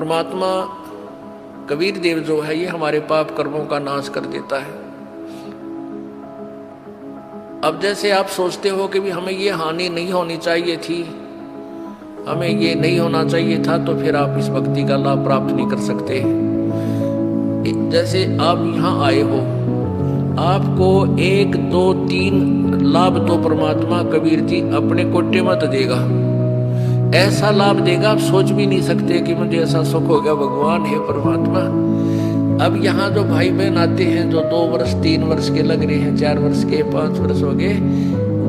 परमात्मा कबीर देव जो है ये हमारे पाप कर्मों का नाश कर देता है। अब जैसे आप सोचते हो कि भी हमें ये हानि नहीं होनी चाहिए थी, हमें ये नहीं होना चाहिए था, तो फिर आप इस भक्ति का लाभ प्राप्त नहीं कर सकते। जैसे आप यहाँ आए हो, आपको 1 2 3 लाभ तो परमात्मा कबीर जी अपने कोटे मत देगा, ऐसा लाभ देगा आप सोच भी नहीं सकते कि मुझे ऐसा सुख हो गया। भगवान है परमात्मा। अब यहाँ जो भाई बहन आते हैं जो 2 वर्ष 3 वर्ष के लग रहे हैं, 4 वर्ष के 5 वर्ष हो गए,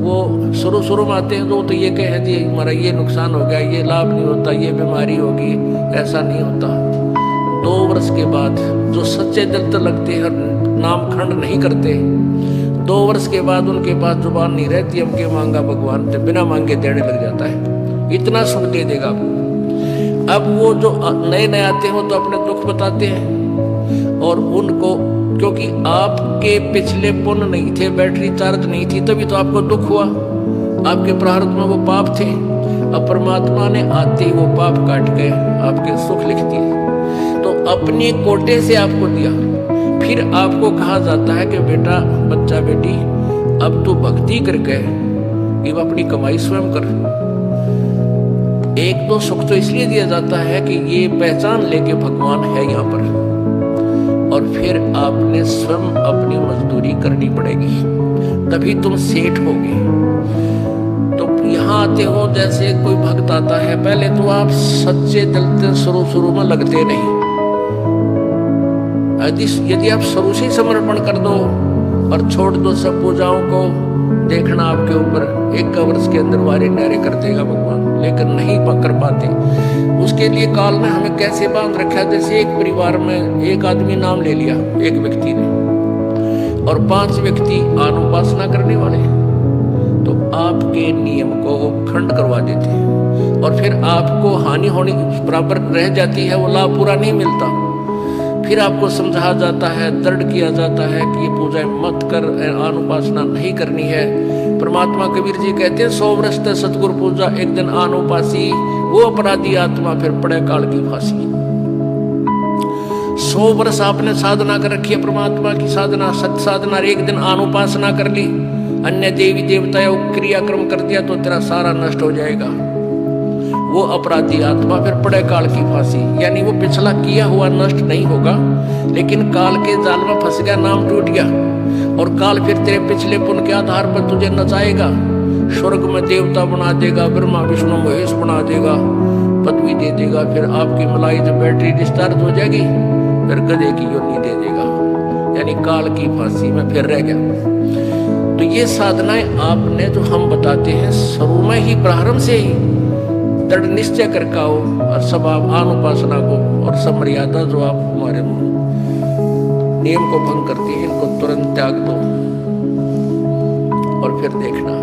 वो शुरू में आते हैं तो ये कहे जी हमारा ये नुकसान हो गया, ये लाभ नहीं होता, ये बीमारी होगी, ऐसा नहीं होता। 2 वर्ष के बाद जो सच्चे दिल से लगते हैं, नाम खंड नहीं करते, 2 वर्ष के बाद उनके पास जुबान नहीं रहती, हमके मांगा भगवान से बिना मांगे देने लग जाता है, इतना सुख दे देगा। अब वो जो नए नए आते हो तो अपने दुख बताते हैं, और उनको क्योंकि आपके पिछले पुण्य नहीं थे, बैटरी चार्ज नहीं थी, तभी तो आपको दुख हुआ, आपके प्रारब्ध में वो पाप थे। अब परमात्मा ने आते ही वो पाप काट के आपके सुख लिख दिए, तो अपने कोटे से आपको दिया। फिर आपको कहा जाता है कि बेटा बच्चा बेटी अब तू भक्ति करके अब अपनी कमाई स्वयं कर। 1 2 सुख तो इसलिए दिया जाता है कि ये पहचान लेके भगवान है यहाँ पर, और फिर आपने स्वयं अपनी मजदूरी करनी पड़ेगी, तभी तुम सेठ होगे। तो यहाँ आते हो, जैसे कोई भक्त आता है, पहले तो आप सच्चे दिल से शुरू में लगते नहीं। यदि आप शुरू से समर्पण कर दो और छोड़ दो सब पूजाओं को, देखना आपके ऊपर 1 वर्ष के अंदर वारे न्यारे कर देगा भगवान, लेकिन नहीं कर पाते। उसके लिए काल ने हमें कैसे बांध रखा है, जैसे एक परिवार में एक आदमी नाम ले लिया एक व्यक्ति ने, और 5 व्यक्ति अनुपासना करने वाले, तो आपके नियम को वो खंड करवा देते हैं, और फिर आपको हानि होने बराबर रह जाती है, वो लाभ पूरा नहीं मिलता। फिर आपको समझाया जाता है, दृढ़ किया जाता है कि ये पूजा मत कर, अनुपासना नहीं करनी है। परमात्मा कबीर जी कहते हैं 100 वर्ष तक सतगुरु पूजा, एक दिन अनुपासी, वो अपराधी आत्मा फिर पड़े काल की फांसी। 100 वर्ष आपने साधना कर रखी है, परमात्मा की साधना, सत्य साधना, एक दिन अनुपासना कर ली, अन्य देवी देवता क्रियाक्रम कर दिया, तो तेरा सारा नष्ट हो जाएगा। वो अपराधी आत्मा फिर पड़े काल की फांसी, यानी वो पिछला किया हुआ नष्ट नहीं होगा, लेकिन काल के जाल में फंस गया, नाम टूट गया, और काल फिर तेरे पिछले पुण्य के आधार पर तुझे नचाएगा, स्वर्ग में देवता बना देगा, ब्रह्मा विष्णु महेश बना देगा, पदवी दे देगा, फिर आपकी मलाई जब बैटरी डिस्चार्ज हो जाएगी, फिर गधे की योनि दे देगा, यानी काल की फांसी में फिर रह गया। तो ये साधनाएं आपने जो हम बताते हैं शुरू में ही, प्रारंभ से ही दृढ़ निश्चय करके आओ, और सब आप अनुपासना को और सब मर्यादा जो आप हमारे नियम को भंग करती है, इनको तुरंत त्याग दो, और फिर देखना